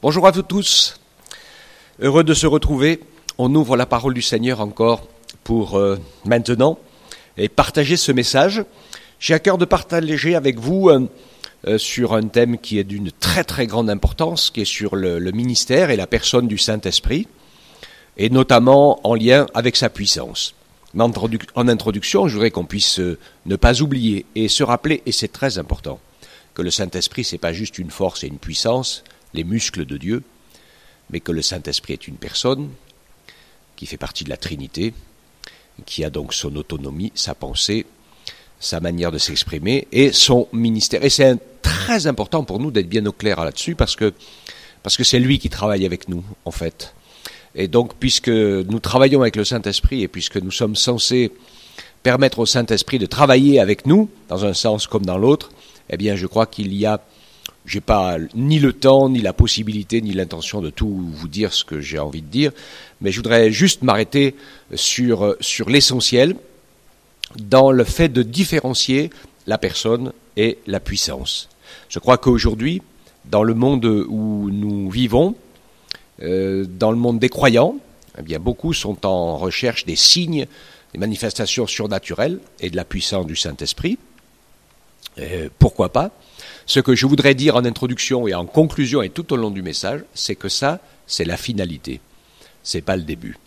Bonjour à vous tous, heureux de se retrouver. On ouvre la parole du Seigneur encore pour maintenant et partager ce message. J'ai à cœur de partager avec vous sur un thème qui est d'une très très grande importance, qui est sur le ministère et la personne du Saint-Esprit, et notamment en lien avec sa puissance. Mais en introduction, je voudrais qu'on puisse ne pas oublier et se rappeler, et c'est très important, que le Saint-Esprit, c'est pas juste une force et une puissance, les muscles de Dieu, mais que le Saint-Esprit est une personne qui fait partie de la Trinité, qui a donc son autonomie, sa pensée, sa manière de s'exprimer et son ministère. Et c'est très important pour nous d'être bien au clair là-dessus parce que c'est lui qui travaille avec nous, en fait. Et donc, puisque nous travaillons avec le Saint-Esprit et puisque nous sommes censés permettre au Saint-Esprit de travailler avec nous, dans un sens comme dans l'autre, eh bien, je crois qu'il y a, j'ai pas ni le temps, ni la possibilité, ni l'intention de tout vous dire ce que j'ai envie de dire, mais je voudrais juste m'arrêter sur l'essentiel, dans le fait de différencier la personne et la puissance. Je crois qu'aujourd'hui, dans le monde où nous vivons, dans le monde des croyants, eh bien, beaucoup sont en recherche des signes, des manifestations surnaturelles et de la puissance du Saint-Esprit. Pourquoi pas ? Ce que je voudrais dire en introduction et en conclusion et tout au long du message, c'est que ça, c'est la finalité. C'est pas le début.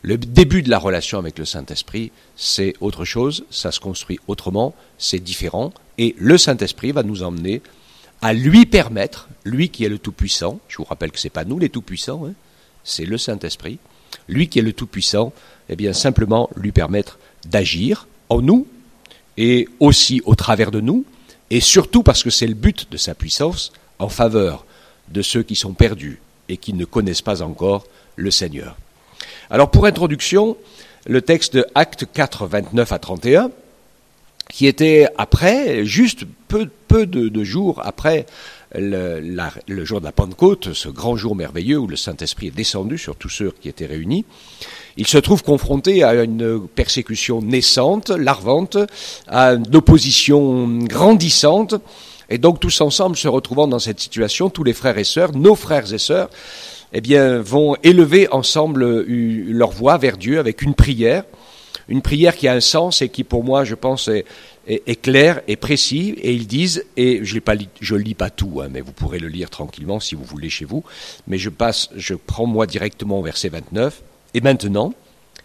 Le début de la relation avec le Saint-Esprit, c'est autre chose, ça se construit autrement, c'est différent, et le Saint-Esprit va nous emmener à lui permettre, lui qui est le Tout-Puissant, je vous rappelle que c'est pas nous les Tout-Puissants, c'est le Saint-Esprit, lui qui est le Tout-Puissant, eh bien simplement lui permettre d'agir en nous, et aussi au travers de nous, et surtout parce que c'est le but de sa puissance, en faveur de ceux qui sont perdus et qui ne connaissent pas encore le Seigneur. Alors pour introduction, le texte de Actes 4, 29 à 31, qui était après, juste peu de jours après le jour de la Pentecôte, ce grand jour merveilleux où le Saint-Esprit est descendu sur tous ceux qui étaient réunis, il se trouve confronté à une persécution naissante, larvante, à une opposition grandissante, et donc tous ensemble se retrouvant dans cette situation, tous les frères et sœurs, nos frères et sœurs, eh bien, vont élever ensemble leur voix vers Dieu avec une prière qui a un sens et qui, pour moi, je pense, est clair et précis. Et ils disent, et je lis pas tout, mais vous pourrez le lire tranquillement si vous voulez chez vous, mais je prends moi directement au verset 29. Et maintenant,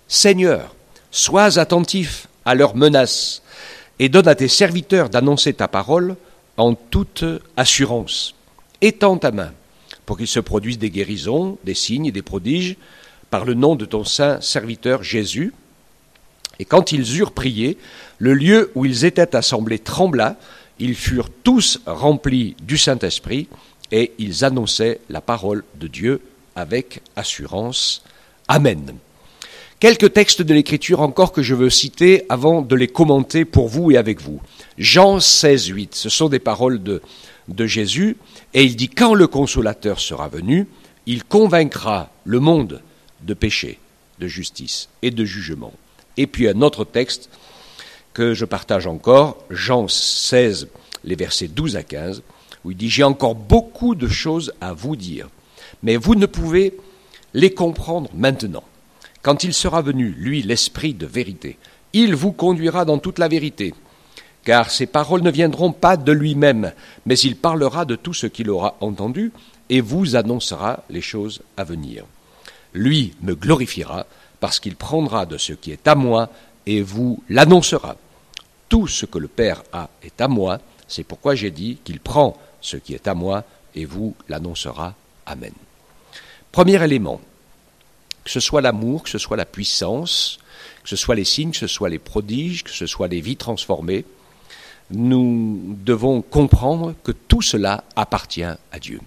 Seigneur, sois attentif à leurs menaces et donne à tes serviteurs d'annoncer ta parole en toute assurance. Étends ta main pour qu'il se produise des guérisons, des signes et des prodiges, par le nom de ton saint serviteur Jésus. Et quand ils eurent prié, le lieu où ils étaient assemblés trembla, ils furent tous remplis du Saint-Esprit, et ils annonçaient la parole de Dieu avec assurance. Amen. Quelques textes de l'Écriture encore que je veux citer avant de les commenter pour vous et avec vous. Jean 16, 8, ce sont des paroles de Jésus, et il dit « Quand le Consolateur sera venu, il convaincra le monde de péché, de justice et de jugement. » Et puis un autre texte que je partage encore, Jean 16, les versets 12 à 15, où il dit « J'ai encore beaucoup de choses à vous dire, mais vous ne pouvez les comprendre maintenant. Quand il sera venu, lui, l'Esprit de vérité, il vous conduira dans toute la vérité. Car ses paroles ne viendront pas de lui-même, mais il parlera de tout ce qu'il aura entendu et vous annoncera les choses à venir. Lui me glorifiera parce qu'il prendra de ce qui est à moi et vous l'annoncera. Tout ce que le Père a est à moi, c'est pourquoi j'ai dit qu'il prend ce qui est à moi et vous l'annoncera. Amen. Premier élément, que ce soit l'amour, que ce soit la puissance, que ce soit les signes, que ce soit les prodiges, que ce soit les vies transformées, nous devons comprendre que tout cela appartient à Dieu.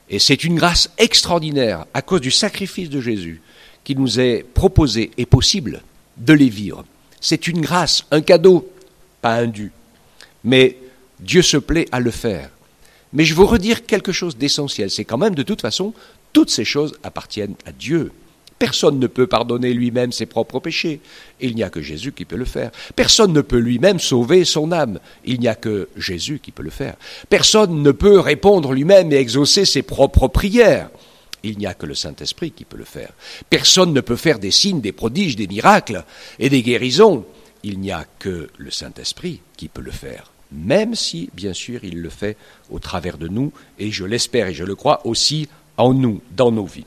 Et c'est une grâce extraordinaire, à cause du sacrifice de Jésus, qu'il nous est proposé et possible de les vivre. C'est une grâce, un cadeau, pas un dû. Mais Dieu se plaît à le faire. Mais je veux redire quelque chose d'essentiel. C'est quand même, de toute façon, toutes ces choses appartiennent à Dieu. Personne ne peut pardonner lui-même ses propres péchés. Il n'y a que Jésus qui peut le faire. Personne ne peut lui-même sauver son âme. Il n'y a que Jésus qui peut le faire. Personne ne peut répondre lui-même et exaucer ses propres prières. Il n'y a que le Saint-Esprit qui peut le faire. Personne ne peut faire des signes, des prodiges, des miracles et des guérisons. Il n'y a que le Saint-Esprit qui peut le faire. Même si, bien sûr, il le fait au travers de nous, et je l'espère et je le crois aussi en nous, dans nos vies.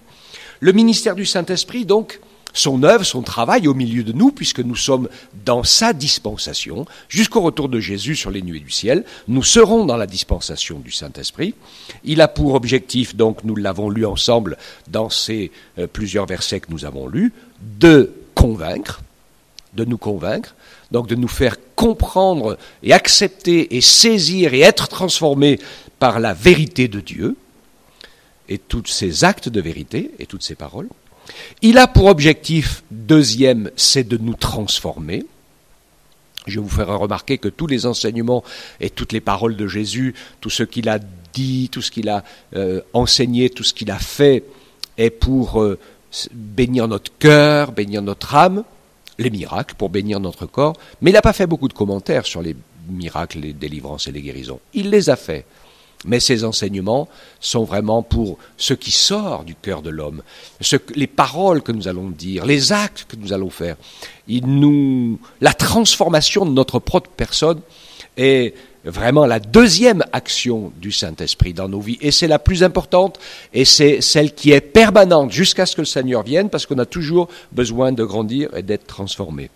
Le ministère du Saint-Esprit, donc, son œuvre, son travail au milieu de nous, puisque nous sommes dans sa dispensation, jusqu'au retour de Jésus sur les nuées du ciel, nous serons dans la dispensation du Saint-Esprit. Il a pour objectif, donc nous l'avons lu ensemble dans ces plusieurs versets que nous avons lus, de nous convaincre, donc de nous faire comprendre et accepter et saisir et être transformés par la vérité de Dieu, et tous ces actes de vérité et toutes ces paroles. Il a pour objectif, deuxième, c'est de nous transformer. Je vous ferai remarquer que tous les enseignements et toutes les paroles de Jésus, tout ce qu'il a dit, tout ce qu'il a enseigné, tout ce qu'il a fait, est pour bénir notre cœur, bénir notre âme, les miracles pour bénir notre corps. Mais il n'a pas fait beaucoup de commentaires sur les miracles, les délivrances et les guérisons. Il les a faits. Mais ces enseignements sont vraiment pour ce qui sort du cœur de l'homme, les paroles que nous allons dire, les actes que nous allons faire. La transformation de notre propre personne est vraiment la deuxième action du Saint-Esprit dans nos vies. Et c'est la plus importante, et c'est celle qui est permanente jusqu'à ce que le Seigneur vienne, parce qu'on a toujours besoin de grandir et d'être transformé.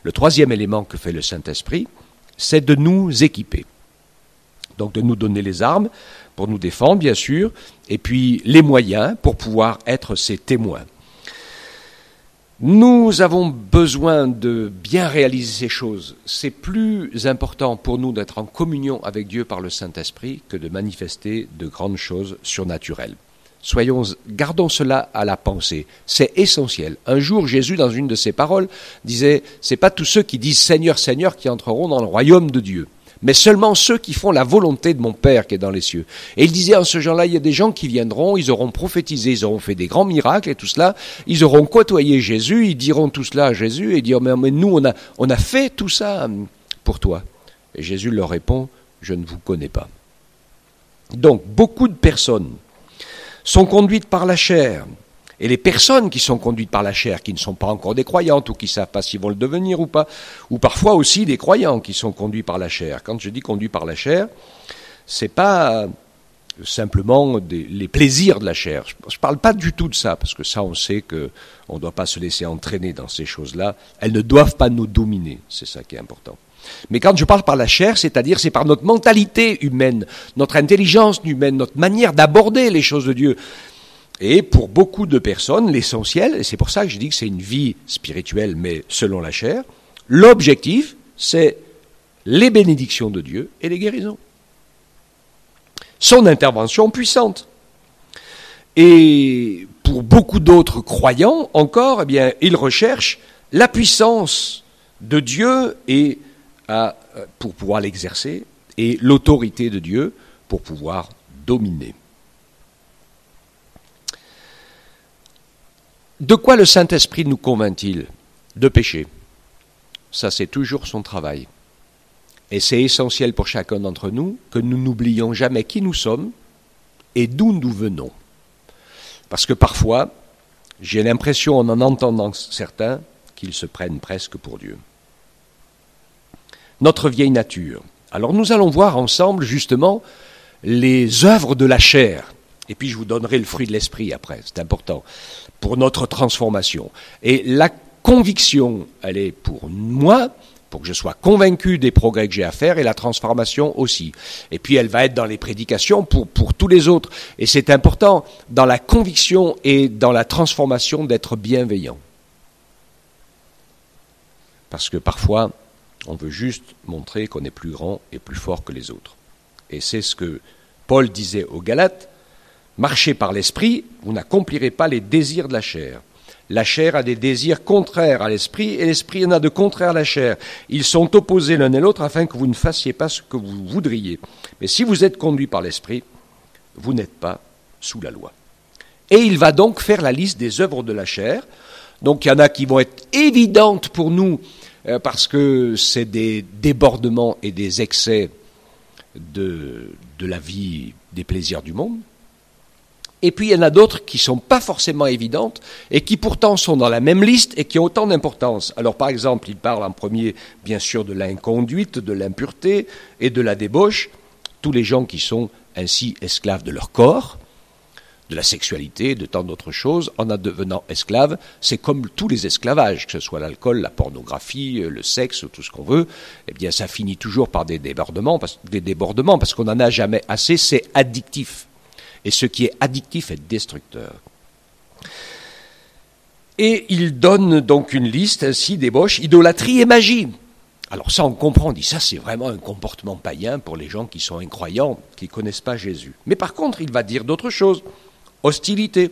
Le troisième élément que fait le Saint-Esprit, c'est de nous équiper. Donc de nous donner les armes pour nous défendre, bien sûr, et puis les moyens pour pouvoir être ses témoins. Nous avons besoin de bien réaliser ces choses. C'est plus important pour nous d'être en communion avec Dieu par le Saint-Esprit que de manifester de grandes choses surnaturelles. Gardons cela à la pensée. C'est essentiel. Un jour, Jésus, dans une de ses paroles, disait « C'est pas tous ceux qui disent Seigneur, Seigneur qui entreront dans le royaume de Dieu. » mais seulement ceux qui font la volonté de mon Père qui est dans les cieux. Et il disait, en ce genre-là, il y a des gens qui viendront, ils auront prophétisé, ils auront fait des grands miracles et tout cela, ils auront côtoyé Jésus, ils diront tout cela à Jésus et diront, mais nous, on a fait tout ça pour toi. Et Jésus leur répond, je ne vous connais pas. Donc, beaucoup de personnes sont conduites par la chair. Et les personnes qui sont conduites par la chair, qui ne sont pas encore des croyantes ou qui ne savent pas s'ils vont le devenir ou pas, ou parfois aussi des croyants qui sont conduits par la chair. Quand je dis conduits par la chair, c'est pas simplement les plaisirs de la chair. Je ne parle pas du tout de ça, parce que ça, on sait qu'on ne doit pas se laisser entraîner dans ces choses-là. Elles ne doivent pas nous dominer, c'est ça qui est important. Mais quand je parle par la chair, c'est-à-dire c'est par notre mentalité humaine, notre intelligence humaine, notre manière d'aborder les choses de Dieu. Et pour beaucoup de personnes, l'essentiel, et c'est pour ça que je dis que c'est une vie spirituelle, mais selon la chair, l'objectif, c'est les bénédictions de Dieu et les guérisons. Son intervention puissante. Et pour beaucoup d'autres croyants, encore, eh bien, ils recherchent la puissance de Dieu et pour pouvoir l'exercer, et l'autorité de Dieu pour pouvoir dominer. De quoi le Saint-Esprit nous convainc-il ? De péché. Ça, c'est toujours son travail. Et c'est essentiel pour chacun d'entre nous que nous n'oublions jamais qui nous sommes et d'où nous venons. Parce que parfois, j'ai l'impression, en entendant certains, qu'ils se prennent presque pour Dieu. Notre vieille nature. Alors nous allons voir ensemble, justement, les œuvres de la chair. Et puis je vous donnerai le fruit de l'esprit après, c'est important, pour notre transformation. Et la conviction, elle est pour moi, pour que je sois convaincu des progrès que j'ai à faire, et la transformation aussi. Et puis elle va être dans les prédications pour tous les autres. Et c'est important, dans la conviction et dans la transformation, d'être bienveillant. Parce que parfois, on veut juste montrer qu'on est plus grand et plus fort que les autres. Et c'est ce que Paul disait aux Galates, marchez par l'esprit, vous n'accomplirez pas les désirs de la chair. La chair a des désirs contraires à l'esprit, et l'esprit en a de contraires à la chair. Ils sont opposés l'un et l'autre afin que vous ne fassiez pas ce que vous voudriez. Mais si vous êtes conduit par l'esprit, vous n'êtes pas sous la loi. Et il va donc faire la liste des œuvres de la chair. Donc il y en a qui vont être évidentes pour nous parce que c'est des débordements et des excès de la vie, des plaisirs du monde. Et puis il y en a d'autres qui ne sont pas forcément évidentes et qui pourtant sont dans la même liste et qui ont autant d'importance. Alors par exemple, il parle en premier bien sûr de l'inconduite, de l'impureté et de la débauche. Tous les gens qui sont ainsi esclaves de leur corps, de la sexualité, de tant d'autres choses, en devenant esclaves, c'est comme tous les esclavages, que ce soit l'alcool, la pornographie, le sexe, tout ce qu'on veut, eh bien ça finit toujours par des débordements parce qu'on n'en a jamais assez, c'est addictif. Et ce qui est addictif est destructeur. Et il donne donc une liste ainsi, débauche, idolâtrie et magie. Alors ça on comprend, on dit ça c'est vraiment un comportement païen pour les gens qui sont incroyants, qui ne connaissent pas Jésus. Mais par contre il va dire d'autres choses. Hostilité.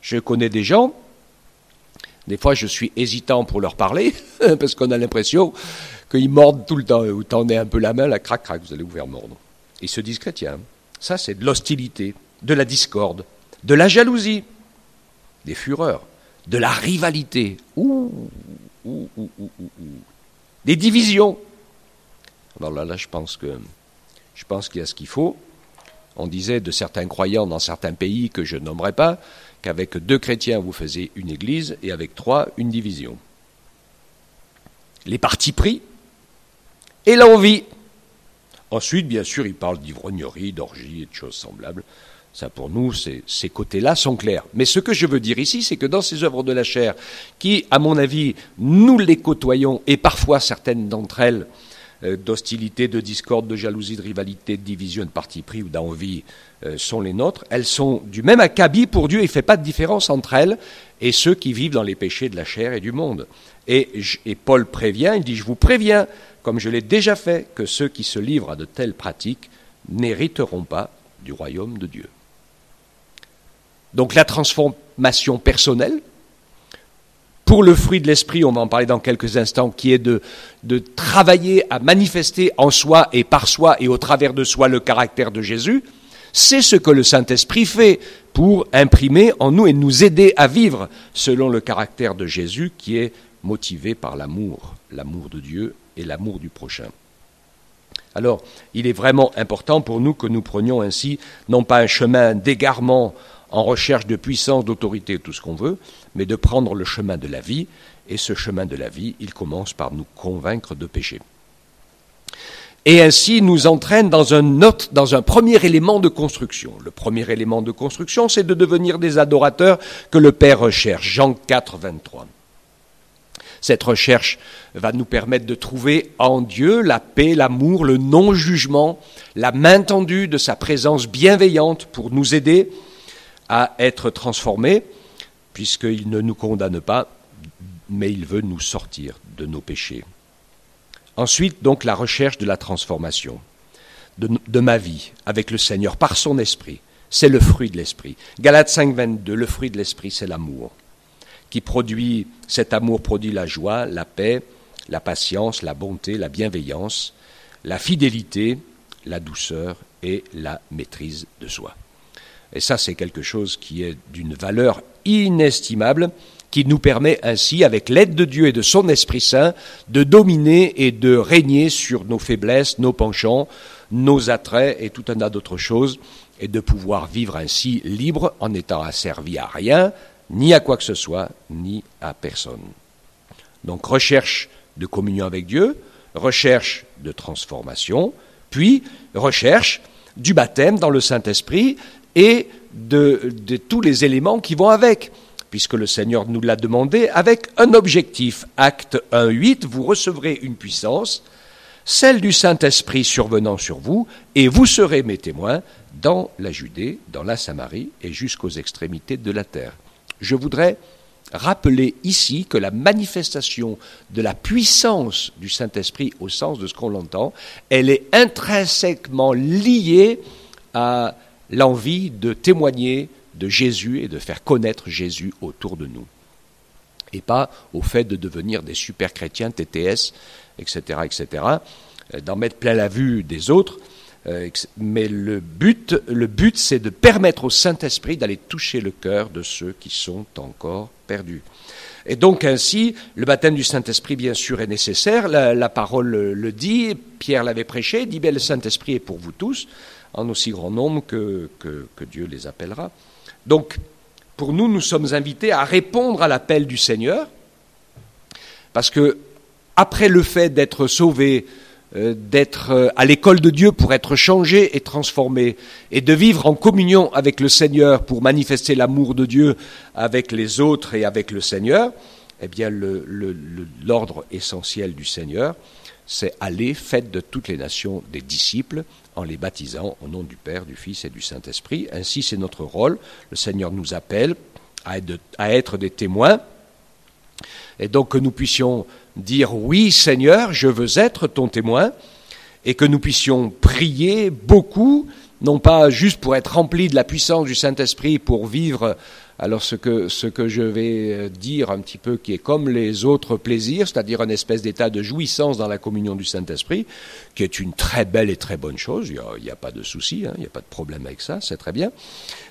Je connais des gens, des fois je suis hésitant pour leur parler, parce qu'on a l'impression qu'ils mordent tout le temps. Vous tendez un peu la main, là, crac, crac, vous allez vous faire mordre. Ils se disent chrétiens. Ça c'est de l'hostilité, de la discorde, de la jalousie, des fureurs, de la rivalité, des divisions. Alors là, je pense qu'il y a ce qu'il faut. On disait de certains croyants dans certains pays que je nommerai pas, qu'avec 2 chrétiens, vous faisiez une église, et avec 3, une division. Les partis pris et l'envie. Ensuite, bien sûr, il parle d'ivrognerie, d'orgie et de choses semblables. Ça, pour nous, ces côtés-là sont clairs. Mais ce que je veux dire ici, c'est que dans ces œuvres de la chair, qui, à mon avis, nous les côtoyons, et parfois certaines d'entre elles, d'hostilité, de discorde, de jalousie, de rivalité, de division, de parti pris ou d'envie, sont les nôtres. Elles sont du même acabit pour Dieu. Il ne fait pas de différence entre elles et ceux qui vivent dans les péchés de la chair et du monde. Et Paul prévient, il dit « Je vous préviens, comme je l'ai déjà fait, que ceux qui se livrent à de telles pratiques n'hériteront pas du royaume de Dieu. » Donc la transformation personnelle, pour le fruit de l'esprit, on va en parler dans quelques instants, qui est de travailler à manifester en soi et par soi et au travers de soi le caractère de Jésus, c'est ce que le Saint-Esprit fait pour imprimer en nous et nous aider à vivre selon le caractère de Jésus qui est motivé par l'amour de Dieu et l'amour du prochain. Alors, il est vraiment important pour nous que nous prenions ainsi, non pas un chemin d'égarement en recherche de puissance, d'autorité, tout ce qu'on veut, mais de prendre le chemin de la vie, et ce chemin de la vie, il commence par nous convaincre de péché. Et ainsi nous entraîne dans un premier élément de construction. Le premier élément de construction, c'est de devenir des adorateurs que le Père recherche. Jean 4, 23. Cette recherche va nous permettre de trouver en Dieu la paix, l'amour, le non-jugement, la main tendue de sa présence bienveillante pour nous aider à être transformés, puisqu'il ne nous condamne pas, mais il veut nous sortir de nos péchés. Ensuite, donc, la recherche de la transformation de ma vie avec le Seigneur par son esprit. C'est le fruit de l'esprit. Galates 5, 22, le fruit de l'esprit, c'est l'amour. Cet amour produit la joie, la paix, la patience, la bonté, la bienveillance, la fidélité, la douceur et la maîtrise de soi. Et ça, c'est quelque chose qui est d'une valeur inestimable, qui nous permet ainsi, avec l'aide de Dieu et de son Esprit Saint, de dominer et de régner sur nos faiblesses, nos penchants, nos attraits et tout un tas d'autres choses, et de pouvoir vivre ainsi libre en n'étant asservi à rien, ni à quoi que ce soit, ni à personne. Donc recherche de communion avec Dieu, recherche de transformation, puis recherche du baptême dans le Saint-Esprit et de tous les éléments qui vont avec, puisque le Seigneur nous l'a demandé, avec un objectif. Acte 1, 8, vous recevrez une puissance, celle du Saint-Esprit survenant sur vous, et vous serez mes témoins dans la Judée, dans la Samarie et jusqu'aux extrémités de la terre. Je voudrais rappeler ici que la manifestation de la puissance du Saint-Esprit, au sens de ce qu'on l'entend, elle est intrinsèquement liée à l'envie de témoigner de Jésus et de faire connaître Jésus autour de nous. Et pas au fait de devenir des super chrétiens, TTS, etc., d'en mettre plein la vue des autres, Mais le but, c'est de permettre au Saint-Esprit d'aller toucher le cœur de ceux qui sont encore perdus. Et donc ainsi, le baptême du Saint-Esprit, bien sûr, est nécessaire. La parole le dit, Pierre l'avait prêché, il dit bien le Saint-Esprit est pour vous tous, en aussi grand nombre que Dieu les appellera. Donc, pour nous, nous sommes invités à répondre à l'appel du Seigneur, parce que après le fait d'être sauvés, d'être à l'école de Dieu pour être changé et transformé, et de vivre en communion avec le Seigneur pour manifester l'amour de Dieu avec les autres et avec le Seigneur, eh bien l'ordre essentiel du Seigneur, c'est aller, faites de toutes les nations des disciples, en les baptisant au nom du Père, du Fils et du Saint-Esprit. Ainsi, c'est notre rôle. Le Seigneur nous appelle à être des témoins, et donc que nous puissions dire « Oui, Seigneur, je veux être ton témoin », et que nous puissions prier beaucoup, non pas juste pour être remplis de la puissance du Saint-Esprit, pour vivre alors ce que je vais dire un petit peu, qui est comme les autres plaisirs, c'est-à-dire une espèce d'état de jouissance dans la communion du Saint-Esprit, qui est une très belle et très bonne chose, il n'y a pas de souci, il n'y a pas de problème avec ça, c'est très bien.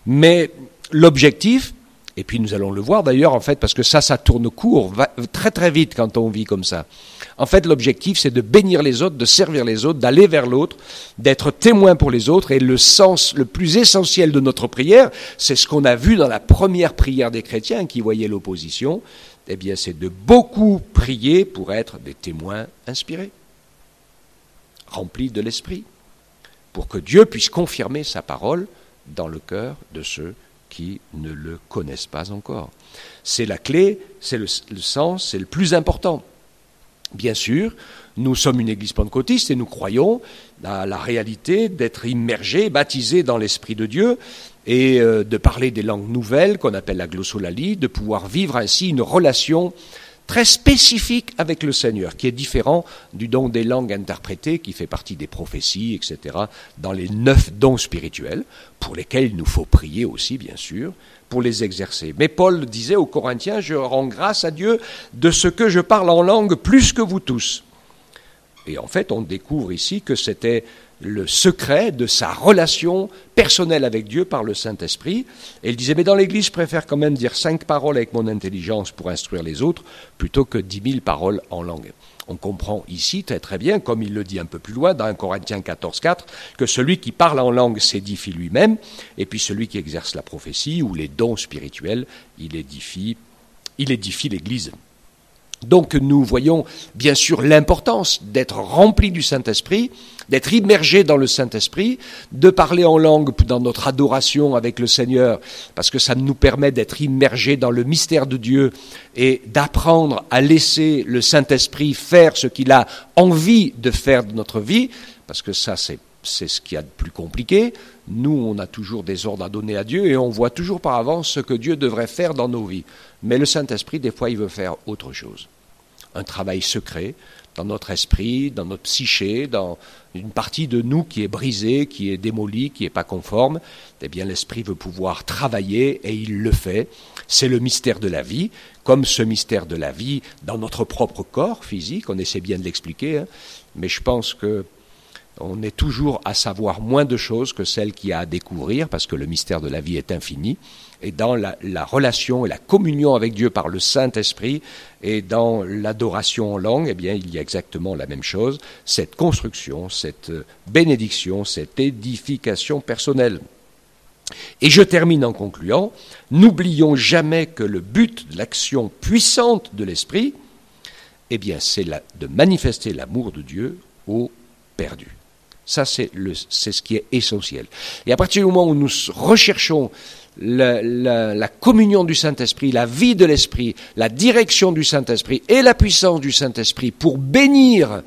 Mais l'objectif, et puis nous allons le voir d'ailleurs, en fait, parce que ça tourne court, va très très vite quand on vit comme ça. En fait, l'objectif, c'est de bénir les autres, de servir les autres, d'aller vers l'autre, d'être témoin pour les autres. Et le sens le plus essentiel de notre prière, c'est ce qu'on a vu dans la première prière des chrétiens qui voyaient l'opposition. Eh bien, c'est de beaucoup prier pour être des témoins inspirés, remplis de l'Esprit, pour que Dieu puisse confirmer sa parole dans le cœur de ceux qui ne le connaissent pas encore. C'est la clé, c'est le sens, c'est le plus important. Bien sûr, nous sommes une église pentecôtiste et nous croyons à la réalité d'être immergés, baptisés dans l'Esprit de Dieu et de parler des langues nouvelles qu'on appelle la glossolalie, de pouvoir vivre ainsi une relation très spécifique avec le Seigneur, qui est différent du don des langues interprétées, qui fait partie des prophéties, etc., dans les 9 dons spirituels, pour lesquels il nous faut prier aussi, bien sûr, pour les exercer. Mais Paul disait aux Corinthiens, je rends grâce à Dieu de ce que je parle en langue plus que vous tous. Et en fait, on découvre ici que c'était le secret de sa relation personnelle avec Dieu par le Saint-Esprit. Et il disait, mais dans l'Église, je préfère quand même dire 5 paroles avec mon intelligence pour instruire les autres, plutôt que 10 000 paroles en langue. On comprend ici très très bien, comme il le dit un peu plus loin, dans 1 Corinthiens 14,4, que celui qui parle en langue s'édifie lui-même, et puis celui qui exerce la prophétie ou les dons spirituels, il édifie l'Église. Donc nous voyons bien sûr l'importance d'être rempli du Saint-Esprit, d'être immergé dans le Saint-Esprit, de parler en langue dans notre adoration avec le Seigneur, parce que ça nous permet d'être immergé dans le mystère de Dieu et d'apprendre à laisser le Saint-Esprit faire ce qu'il a envie de faire de notre vie, parce que ça c'est ce qu'il y a de plus compliqué. Nous, on a toujours des ordres à donner à Dieu et on voit toujours par avance ce que Dieu devrait faire dans nos vies. Mais le Saint-Esprit, des fois, il veut faire autre chose. Un travail secret dans notre esprit, dans notre psyché, dans une partie de nous qui est brisée, qui est démolie, qui n'est pas conforme. Eh bien, l'Esprit veut pouvoir travailler et il le fait. C'est le mystère de la vie, comme ce mystère de la vie dans notre propre corps physique. On essaie bien de l'expliquer, hein, mais je pense que on est toujours à savoir moins de choses que celles qu'il y a à découvrir, parce que le mystère de la vie est infini. Et dans la relation et la communion avec Dieu par le Saint-Esprit et dans l'adoration en langue, eh bien, il y a exactement la même chose, cette construction, cette bénédiction, cette édification personnelle. Et je termine en concluant, n'oublions jamais que le but de l'action puissante de l'Esprit, eh bien, c'est de manifester l'amour de Dieu aux perdus. Ça, c'est ce qui est essentiel. Et à partir du moment où nous recherchons la communion du Saint-Esprit, la vie de l'Esprit, la direction du Saint-Esprit et la puissance du Saint-Esprit pour bénir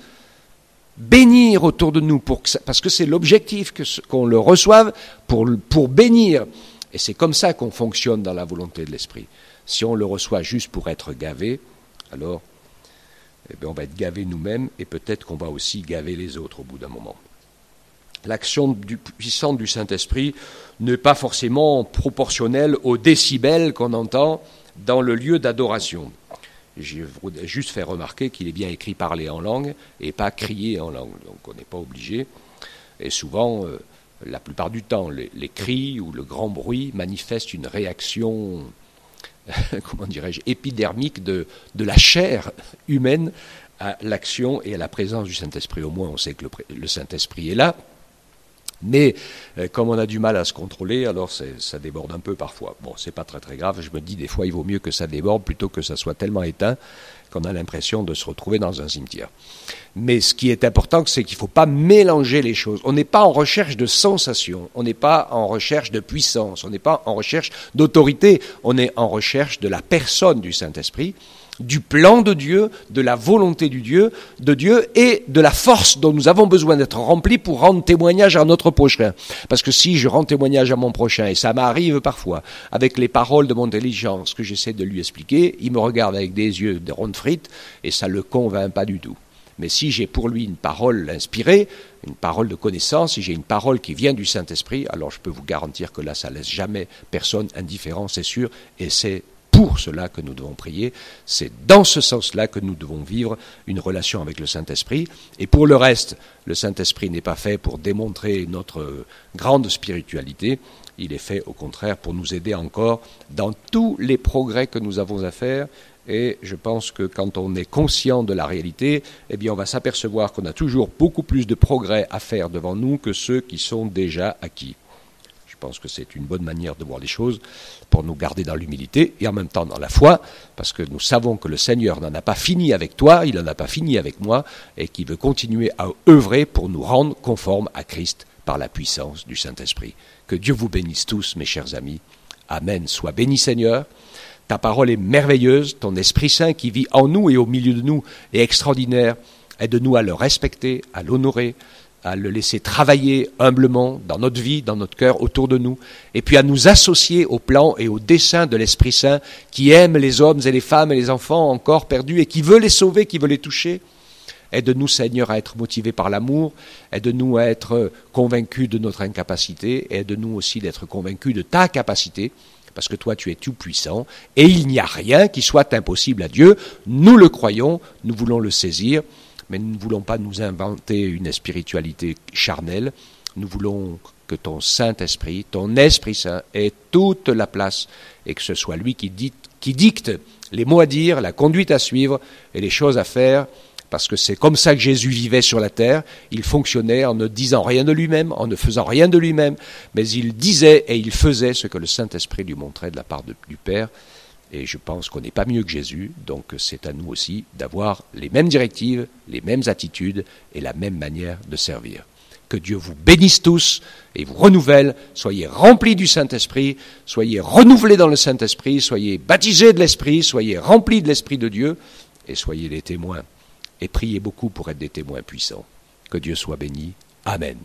autour de nous, parce que c'est l'objectif qu'on le reçoive pour bénir. Et c'est comme ça qu'on fonctionne dans la volonté de l'Esprit. Si on le reçoit juste pour être gavé, alors on va être gavé nous-mêmes et peut-être qu'on va aussi gaver les autres au bout d'un moment. L'action puissante du Saint-Esprit n'est pas forcément proportionnelle aux décibels qu'on entend dans le lieu d'adoration. Je voudrais juste faire remarquer qu'il est bien écrit parler en langue et pas crier en langue. Donc on n'est pas obligé Et souvent, la plupart du temps, les cris ou le grand bruit manifestent une réaction, comment dirais-je, épidermique de la chair humaine à l'action et à la présence du Saint-Esprit. Au moins, on sait que le Saint-Esprit est là. Mais comme on a du mal à se contrôler, alors ça déborde un peu parfois. Bon, c'est pas très très grave. Je me dis des fois, il vaut mieux que ça déborde plutôt que ça soit tellement éteint qu'on a l'impression de se retrouver dans un cimetière. Mais ce qui est important, c'est qu'il ne faut pas mélanger les choses. On n'est pas en recherche de sensation, on n'est pas en recherche de puissance, on n'est pas en recherche d'autorité, on est en recherche de la personne du Saint-Esprit, du plan de Dieu, de la volonté de Dieu et de la force dont nous avons besoin d'être remplis pour rendre témoignage à notre prochain. Parce que si je rends témoignage à mon prochain, et ça m'arrive parfois, avec les paroles de mon intelligence que j'essaie de lui expliquer, il me regarde avec des yeux de ronde frite et ça ne le convainc pas du tout. Mais si j'ai pour lui une parole inspirée, une parole de connaissance, si j'ai une parole qui vient du Saint-Esprit, alors je peux vous garantir que là, ça ne laisse jamais personne indifférent, c'est sûr, et c'est pour cela que nous devons prier, c'est dans ce sens-là que nous devons vivre une relation avec le Saint-Esprit. Et pour le reste, le Saint-Esprit n'est pas fait pour démontrer notre grande spiritualité, il est fait au contraire pour nous aider encore dans tous les progrès que nous avons à faire. Et je pense que quand on est conscient de la réalité, eh bien on va s'apercevoir qu'on a toujours beaucoup plus de progrès à faire devant nous que ceux qui sont déjà acquis. Je pense que c'est une bonne manière de voir les choses pour nous garder dans l'humilité et en même temps dans la foi, parce que nous savons que le Seigneur n'en a pas fini avec toi, il n'en a pas fini avec moi, et qu'il veut continuer à œuvrer pour nous rendre conformes à Christ par la puissance du Saint-Esprit. Que Dieu vous bénisse tous, mes chers amis. Amen. Sois béni, Seigneur. Ta parole est merveilleuse, ton Esprit Saint qui vit en nous et au milieu de nous est extraordinaire. Aide-nous à le respecter, à l'honorer, à le laisser travailler humblement dans notre vie, dans notre cœur, autour de nous, et puis à nous associer au plan et au dessein de l'Esprit Saint qui aime les hommes et les femmes et les enfants encore perdus et qui veut les sauver, qui veut les toucher. Aide-nous, Seigneur, à être motivés par l'amour, aide-nous à être convaincus de notre incapacité, et aide-nous aussi d'être convaincus de ta capacité, parce que toi tu es tout puissant, et il n'y a rien qui soit impossible à Dieu. Nous le croyons, nous voulons le saisir, mais nous ne voulons pas nous inventer une spiritualité charnelle. Nous voulons que ton Saint-Esprit, ton Esprit Saint, ait toute la place et que ce soit lui qui dicte les mots à dire, la conduite à suivre et les choses à faire, parce que c'est comme ça que Jésus vivait sur la terre. Il fonctionnait en ne disant rien de lui-même, en ne faisant rien de lui-même, mais il disait et il faisait ce que le Saint-Esprit lui montrait de la part du Père. Et je pense qu'on n'est pas mieux que Jésus, donc c'est à nous aussi d'avoir les mêmes directives, les mêmes attitudes et la même manière de servir. Que Dieu vous bénisse tous et vous renouvelle. Soyez remplis du Saint-Esprit, soyez renouvelés dans le Saint-Esprit, soyez baptisés de l'Esprit, soyez remplis de l'Esprit de Dieu et soyez des témoins. Et priez beaucoup pour être des témoins puissants. Que Dieu soit béni. Amen.